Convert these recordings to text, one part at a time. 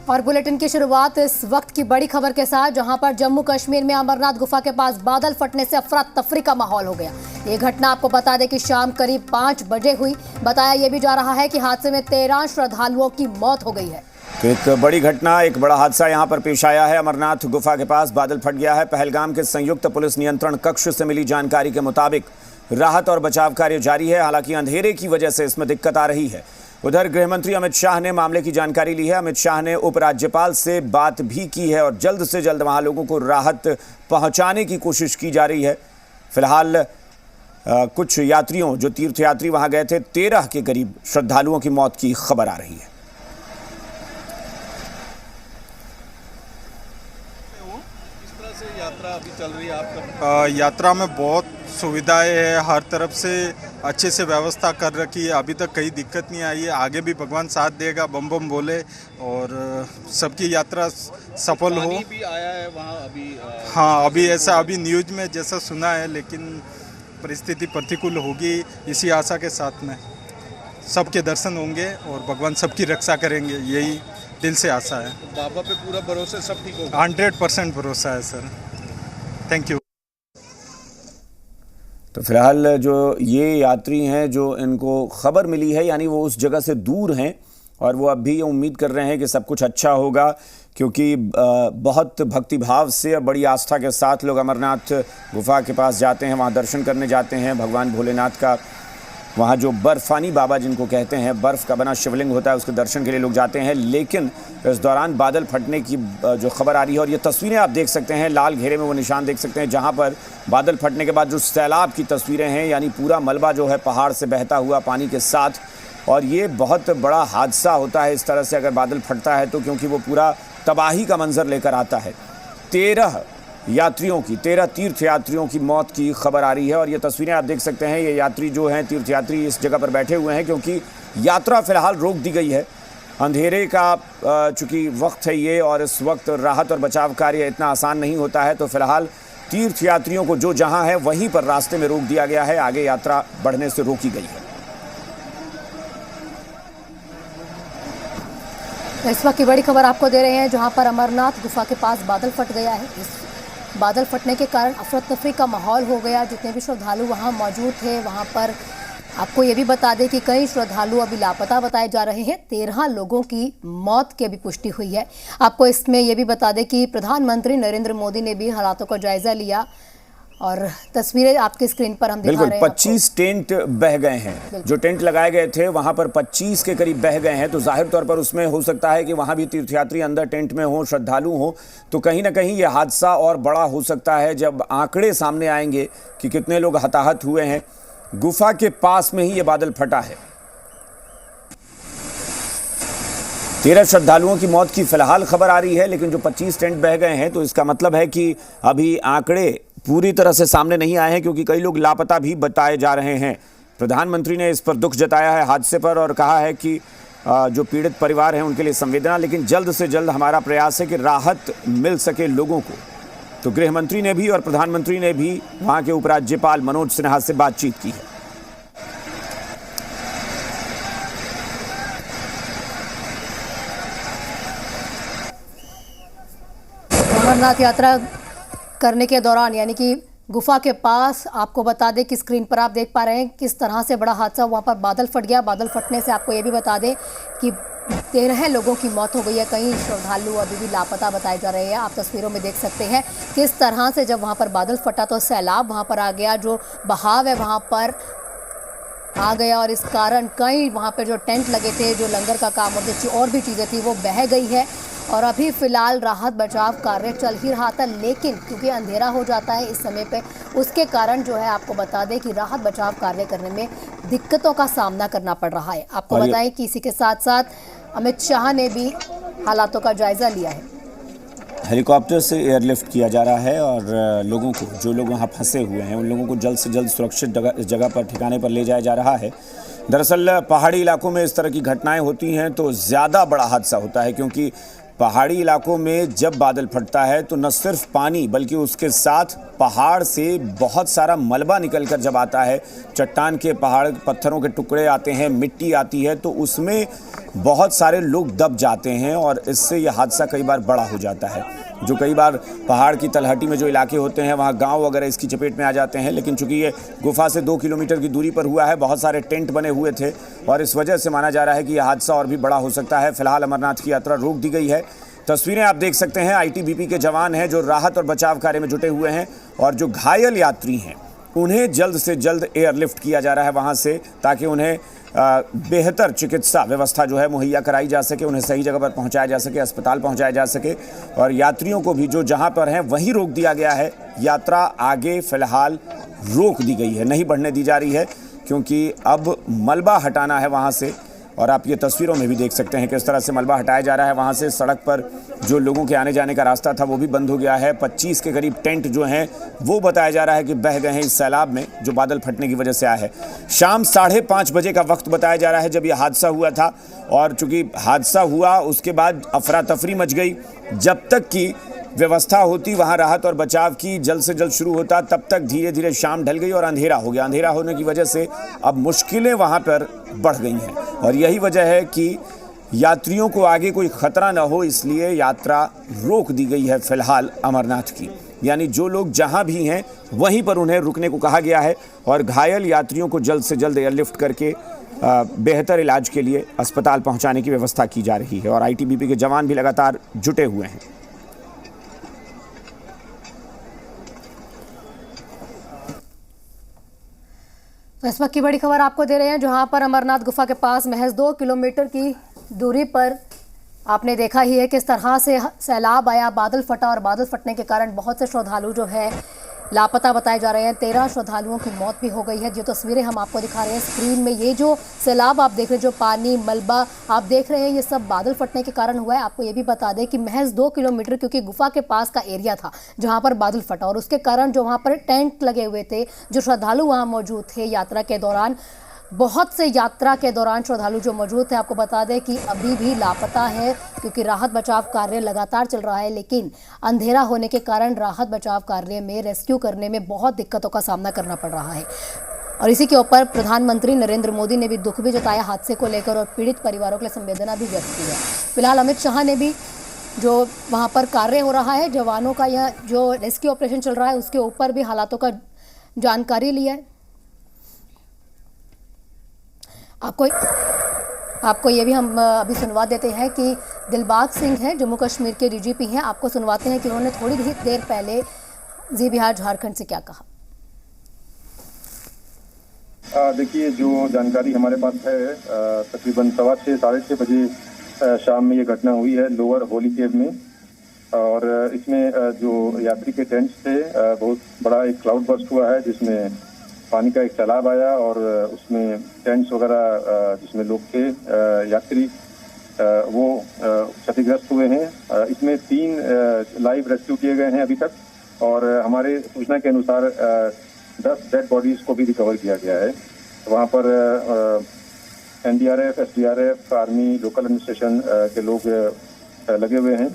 और बुलेटिन की शुरुआत इस वक्त की बड़ी खबर के साथ, जहां पर जम्मू कश्मीर में अमरनाथ गुफा के पास बादल फटने से अफरा तफरी का माहौल हो गया। ये घटना आपको बता दें कि शाम करीब 5 बजे हुई। बताया यह भी जा रहा है कि हादसे में 13 श्रद्धालुओं की मौत हो गई है। तो एक बड़ी घटना, एक बड़ा हादसा यहां पर पेश आया है। अमरनाथ गुफा के पास बादल फट गया है। पहलगाम के संयुक्त पुलिस नियंत्रण कक्ष से मिली जानकारी के मुताबिक राहत और बचाव कार्य जारी है। हालांकि अंधेरे की वजह से इसमें दिक्कत आ रही है। उधर गृह मंत्री अमित शाह ने मामले की जानकारी ली है। अमित शाह ने उपराज्यपाल से बात भी की है और जल्द से जल्द वहां लोगों को राहत पहुंचाने की कोशिश की जा रही है। फिलहाल कुछ यात्रियों, जो तीर्थयात्री वहां गए थे, 13 के करीब श्रद्धालुओं की मौत की खबर आ रही है। यात्रा अभी चल रही है आपका? यात्रा में बहुत सुविधाएं है, हर तरफ से अच्छे से व्यवस्था कर रखी है। अभी तक कहीं दिक्कत नहीं आई है। आगे भी भगवान साथ देगा, बम बम बोले और सबकी यात्रा सफल हो। भी आया है वहाँ अभी? हाँ, अभी ऐसा अभी न्यूज में जैसा सुना है, लेकिन परिस्थिति प्रतिकूल होगी। इसी आशा के साथ में सबके दर्शन होंगे और भगवान सबकी रक्षा करेंगे, यही दिल से आशा है। तो बाबा पे पूरा भरोसा, सब ठीक होगा? 100% भरोसा है सर। Thank you. तो फिलहाल जो ये यात्री हैं, जो इनको खबर मिली है, यानी वो उस जगह से दूर हैं और वो अब भी ये उम्मीद कर रहे हैं कि सब कुछ अच्छा होगा, क्योंकि बहुत भक्तिभाव से और बड़ी आस्था के साथ लोग अमरनाथ गुफा के पास जाते हैं, वहाँ दर्शन करने जाते हैं। भगवान भोलेनाथ का वहाँ जो बर्फ़ानी बाबा जिनको कहते हैं, बर्फ़ का बना शिवलिंग होता है, उसके दर्शन के लिए लोग जाते हैं। लेकिन इस दौरान बादल फटने की जो खबर आ रही है, और ये तस्वीरें आप देख सकते हैं, लाल घेरे में वो निशान देख सकते हैं जहाँ पर बादल फटने के बाद जो सैलाब की तस्वीरें हैं, यानी पूरा मलबा जो है पहाड़ से बहता हुआ पानी के साथ। और ये बहुत बड़ा हादसा होता है इस तरह से अगर बादल फटता है तो, क्योंकि वो पूरा तबाही का मंजर लेकर आता है। 13 तीर्थयात्रियों की मौत की खबर आ रही है। और ये तस्वीरें आप देख सकते हैं, ये यात्री जो हैं, तीर्थयात्री इस जगह पर बैठे हुए हैं क्योंकि यात्रा फिलहाल रोक दी गई है। अंधेरे का चूँकि वक्त है ये, और इस वक्त राहत और बचाव कार्य इतना आसान नहीं होता है, तो फिलहाल तीर्थयात्रियों को जो जहाँ है वहीं पर रास्ते में रोक दिया गया है, आगे यात्रा बढ़ने से रोकी गई है। इस वक्त की बड़ी खबर आपको दे रहे हैं, जहां पर अमरनाथ गुफा के पास बादल फट गया है। इस बादल फटने के कारण अफरा तफरी का माहौल हो गया। जितने भी श्रद्धालु वहां मौजूद थे, वहां पर आपको ये भी बता दें कि कई श्रद्धालु अभी लापता बताए जा रहे हैं। 13 लोगों की मौत की भी पुष्टि हुई है। आपको इसमें यह भी बता दें कि प्रधानमंत्री नरेंद्र मोदी ने भी हालातों का जायजा लिया और तस्वीरें आपकी स्क्रीन पर हम दिखा रहे हैं। 25 टेंट बह गए हैं। जो टेंट लगाए गए थे वहां पर 25 के करीब बह गए हैं। तो जाहिर तौर पर उसमें हो सकता है कि वहां भी तीर्थयात्री अंदर टेंट में हो, श्रद्धालु हो, तो कहीं ना कहीं यह हादसा और बड़ा हो सकता है जब आंकड़े सामने आएंगे कि कितने लोग हताहत हुए हैं। गुफा के पास में ही यह बादल फटा है। 13 श्रद्धालुओं की मौत की फिलहाल खबर आ रही है, लेकिन जो 25 टेंट बह गए हैं, तो इसका मतलब है कि अभी आंकड़े पूरी तरह से सामने नहीं आए हैं, क्योंकि कई लोग लापता भी बताए जा रहे हैं। प्रधानमंत्री ने इस पर दुख जताया है हादसे पर, और कहा है कि जो पीड़ित परिवार हैं उनके लिए संवेदना, लेकिन जल्द से जल्द हमारा प्रयास है कि राहत मिल सके लोगों को। तो गृह मंत्री ने भी और प्रधानमंत्री ने भी वहाँ के उपराज्यपाल मनोज सिन्हा से बातचीत की है। अमरनाथ यात्रा करने के दौरान, यानी कि गुफा के पास, आपको बता दें कि स्क्रीन पर आप देख पा रहे हैं किस तरह से बड़ा हादसा, वहाँ पर बादल फट गया। बादल फटने से आपको ये भी बता दें कि 13 लोगों की मौत हो गई है। कई श्रद्धालु अभी भी लापता बताए जा रहे हैं। आप तस्वीरों में देख सकते हैं किस तरह से जब वहाँ पर बादल फटा तो सैलाब वहाँ पर आ गया, जो बहाव है वहाँ पर आ गया, और इस कारण कई वहाँ पर जो टेंट लगे थे, जो लंगर का काम और भी चीज़ें थी, वो बह गई है। और अभी फ़िलहाल राहत बचाव कार्य चल ही रहा था, लेकिन क्योंकि अंधेरा हो जाता है इस समय पे, उसके कारण जो है आपको बता दें कि राहत बचाव कार्य करने में दिक्कतों का सामना करना पड़ रहा है। आपको बताएं कि इसी के साथ साथ अमित शाह ने भी हालातों का जायजा लिया है। हेलीकॉप्टर से एयरलिफ्ट किया जा रहा है और लोगों को, जो लोग वहाँ फंसे हुए हैं, उन लोगों को जल्द से जल्द सुरक्षित जगह पर, ठिकाने पर ले जाया जा रहा है। दरअसल पहाड़ी इलाकों में इस तरह की घटनाएं होती हैं तो ज़्यादा बड़ा हादसा होता है, क्योंकि पहाड़ी इलाकों में जब बादल फटता है तो न सिर्फ पानी, बल्कि उसके साथ पहाड़ से बहुत सारा मलबा निकलकर जब आता है, चट्टान के, पहाड़ पत्थरों के टुकड़े आते हैं, मिट्टी आती है, तो उसमें बहुत सारे लोग दब जाते हैं और इससे यह हादसा कई बार बड़ा हो जाता है। जो कई बार पहाड़ की तलहटी में जो इलाके होते हैं वहाँ गांव वगैरह इसकी चपेट में आ जाते हैं, लेकिन चूंकि ये गुफा से 2 किलोमीटर की दूरी पर हुआ है, बहुत सारे टेंट बने हुए थे और इस वजह से माना जा रहा है कि यह हादसा और भी बड़ा हो सकता है। फिलहाल अमरनाथ की यात्रा रोक दी गई है। तस्वीरें आप देख सकते हैं, आईटीबीपी के जवान हैं जो राहत और बचाव कार्य में जुटे हुए हैं और जो घायल यात्री हैं उन्हें जल्द से जल्द एयरलिफ्ट किया जा रहा है वहां से, ताकि उन्हें बेहतर चिकित्सा व्यवस्था जो है मुहैया कराई जा सके, उन्हें सही जगह पर पहुंचाया जा सके, अस्पताल पहुंचाया जा सके। और यात्रियों को भी जो जहां पर हैं वहीं रोक दिया गया है। यात्रा आगे फिलहाल रोक दी गई है, नहीं बढ़ने दी जा रही है, क्योंकि अब मलबा हटाना है वहां से। और आप ये तस्वीरों में भी देख सकते हैं किस तरह से मलबा हटाया जा रहा है वहाँ से। सड़क पर जो लोगों के आने जाने का रास्ता था वो भी बंद हो गया है। 25 के करीब टेंट जो हैं वो बताया जा रहा है कि बह गए हैं इस सैलाब में, जो बादल फटने की वजह से आया है। शाम 5:30 बजे का वक्त बताया जा रहा है जब यह हादसा हुआ था, और चूंकि हादसा हुआ उसके बाद अफरा तफरी मच गई। जब तक की व्यवस्था होती वहाँ राहत और बचाव की जल्द से जल्द शुरू होता, तब तक धीरे धीरे शाम ढल गई और अंधेरा हो गया। अंधेरा होने की वजह से अब मुश्किलें वहाँ पर बढ़ गई हैं और यही वजह है कि यात्रियों को आगे कोई खतरा न हो, इसलिए यात्रा रोक दी गई है फिलहाल अमरनाथ की। यानी जो लोग जहाँ भी हैं वहीं पर उन्हें रुकने को कहा गया है और घायल यात्रियों को जल्द से जल्द एयरलिफ्ट करके बेहतर इलाज के लिए अस्पताल पहुँचाने की व्यवस्था की जा रही है। और आईटीबीपी के जवान भी लगातार जुटे हुए हैं। तो इस वक्त की बड़ी खबर आपको दे रहे हैं, जहां पर अमरनाथ गुफा के पास महज 2 किलोमीटर की दूरी पर आपने देखा ही है किस तरह से सैलाब आया, बादल फटा और बादल फटने के कारण बहुत से श्रद्धालु जो है लापता बताए जा रहे हैं। 13 श्रद्धालुओं की मौत भी हो गई है। जो तस्वीरें हम आपको दिखा रहे हैं स्क्रीन में, ये जो सैलाब आप देख रहे हैं, जो पानी मलबा आप देख रहे हैं, ये सब बादल फटने के कारण हुआ है। आपको ये भी बता दें कि महज 2 किलोमीटर, क्योंकि गुफा के पास का एरिया था जहां पर बादल फटा, और उसके कारण जो वहां पर टेंट लगे हुए थे, जो श्रद्धालु वहां मौजूद थे यात्रा के दौरान, बहुत से यात्रा के दौरान श्रद्धालु जो मौजूद थे, आपको बता दें कि अभी भी लापता है, क्योंकि राहत बचाव कार्य लगातार चल रहा है। लेकिन अंधेरा होने के कारण राहत बचाव कार्य में, रेस्क्यू करने में बहुत दिक्कतों का सामना करना पड़ रहा है। और इसी के ऊपर प्रधानमंत्री नरेंद्र मोदी ने भी दुख भी जताया हादसे को लेकर और पीड़ित परिवारों के लिए संवेदना भी व्यक्त की है। फिलहाल अमित शाह ने भी जो वहाँ पर कार्य हो रहा है, जवानों का यह जो रेस्क्यू ऑपरेशन चल रहा है, उसके ऊपर भी हालातों का जानकारी लिया है। आपको ये भी हम अभी सुनवा देते हैं कि दिलबाग सिंह हैं, जम्मू कश्मीर के डीजीपी हैं। आपको सुनवाते हैं कि उन्होंने थोड़ी देर पहले जी बिहार झारखंड से क्या कहा। देखिए, जो जानकारी हमारे पास है, तकरीबन 6:15 साढ़े 6 बजे शाम में ये घटना हुई है लोअर होली केव में। और इसमें जो यात्री के टेंट्स थे, बहुत बड़ा एक क्लाउड बर्स्ट हुआ है जिसमें पानी का एक सैलाब आया और उसमें टेंट्स वगैरह जिसमें लोग थे यात्री, वो क्षतिग्रस्त हुए हैं। इसमें 3 लाइव रेस्क्यू किए गए हैं अभी तक, और हमारे सूचना के अनुसार 10 डेड बॉडीज को भी रिकवर किया गया है। वहाँ पर NDRF, SDRF, army, local administration के लोग लगे हुए हैं।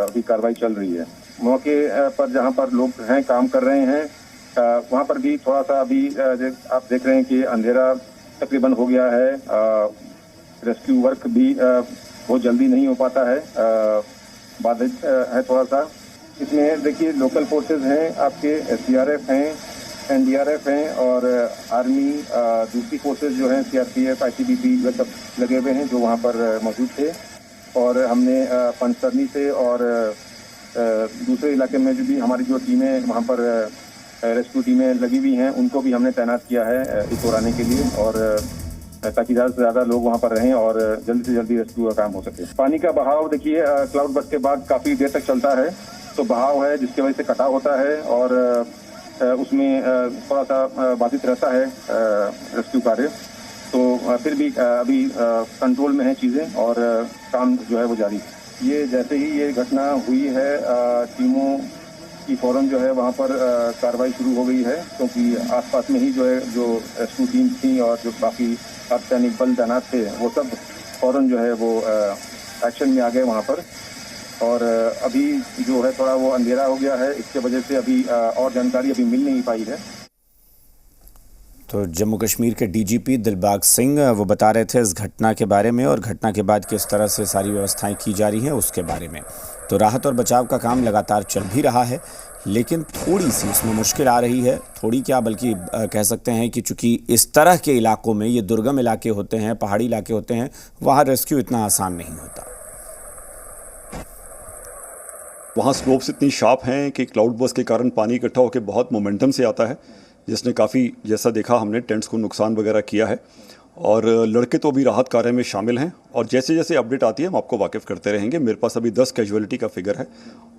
अभी कार्रवाई चल रही है। मौके पर जहाँ पर लोग हैं, काम कर रहे हैं, वहाँ पर भी थोड़ा सा अभी आप देख रहे हैं कि अंधेरा तकरीबन हो गया है। रेस्क्यू वर्क भी बहुत जल्दी नहीं हो पाता है, बाधित है थोड़ा सा। इसमें देखिए लोकल फोर्सेज हैं, आपके एसडीआरएफ हैं, एनडीआरएफ हैं और आर्मी, दूसरी फोर्सेज जो हैं सीआरपीएफ, आईटीबीपी, वे सब लगे हुए हैं जो वहाँ पर मौजूद थे। और हमने पंचतरनी से और दूसरे इलाके में जो भी हमारी जो टीमें वहाँ पर रेस्क्यू टीमें लगी हुई हैं, उनको भी हमने तैनात किया है इस दौराने के लिए, और ताकि ज़्यादा से ज़्यादा लोग वहाँ पर रहें और जल्दी से जल्दी रेस्क्यू का काम हो सके। पानी का बहाव देखिए क्लाउड बर्स्ट के बाद काफ़ी देर तक चलता है, तो बहाव है जिसकी वजह से कटाव होता है और उसमें थोड़ा सा बाधित रहता है रेस्क्यू कार्य। तो फिर भी अभी कंट्रोल में है चीज़ें और काम जो है वो जारी है। ये जैसे ही ये घटना हुई है, टीमों की फौरन जो है वहाँ पर कार्रवाई शुरू हो गई है, क्योंकि आसपास में ही जो है जो रेस्क्यू टीम थी और जो बाकी अर्धसैनिक बल तैनात थे, वो सब फौरन जो है वो एक्शन में आ गए वहाँ पर। और अभी जो है थोड़ा वो अंधेरा हो गया है, इसके वजह से अभी और जानकारी अभी मिल नहीं पाई है। तो जम्मू कश्मीर के डीजीपी दिलबाग सिंह वो बता रहे थे इस घटना के बारे में और घटना के बाद किस तरह से सारी व्यवस्थाएं की जा रही हैं उसके बारे में। तो राहत और बचाव का काम लगातार चल भी रहा है, लेकिन थोड़ी सी उसमें मुश्किल आ रही है। थोड़ी क्या बल्कि कह सकते हैं कि चूंकि इस तरह के इलाकों में, ये दुर्गम इलाके होते हैं, पहाड़ी इलाके होते हैं, वहाँ रेस्क्यू इतना आसान नहीं होता। वहाँ स्लोप्स इतनी शार्प हैं कि क्लाउड बर्स्ट के कारण पानी इकट्ठा होकर बहुत मोमेंटम से आता है, जिसने काफ़ी, जैसा देखा हमने, टेंट्स को नुकसान वगैरह किया है। और लड़के तो अभी राहत कार्य में शामिल हैं और जैसे जैसे अपडेट आती है हम आपको वाकिफ़ करते रहेंगे। मेरे पास अभी 10 कैजुअलिटी का फिगर है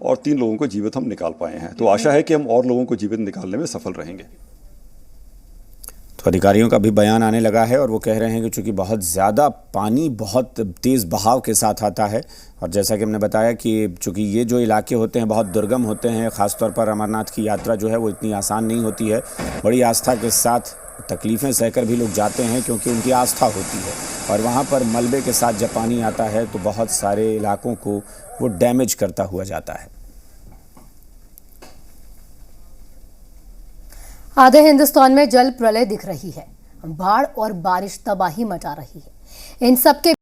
और 3 लोगों को जीवित हम निकाल पाए हैं, तो आशा है कि हम और लोगों को जीवित निकालने में सफल रहेंगे। तो अधिकारियों का भी बयान आने लगा है और वो कह रहे हैं कि चूंकि बहुत ज़्यादा पानी बहुत तेज़ बहाव के साथ आता है और जैसा कि हमने बताया कि चूंकि ये जो इलाके होते हैं बहुत दुर्गम होते हैं, ख़ासतौर पर अमरनाथ की यात्रा जो है वो इतनी आसान नहीं होती है। बड़ी आस्था के साथ तकलीफ़ें सहकर भी लोग जाते हैं क्योंकि उनकी आस्था होती है और वहाँ पर मलबे के साथ जब पानी आता है तो बहुत सारे इलाकों को वो डैमेज करता हुआ जाता है। आधे हिंदुस्तान में जल प्रलय दिख रही है, बाढ़ और बारिश तबाही मचा रही है। इन सब के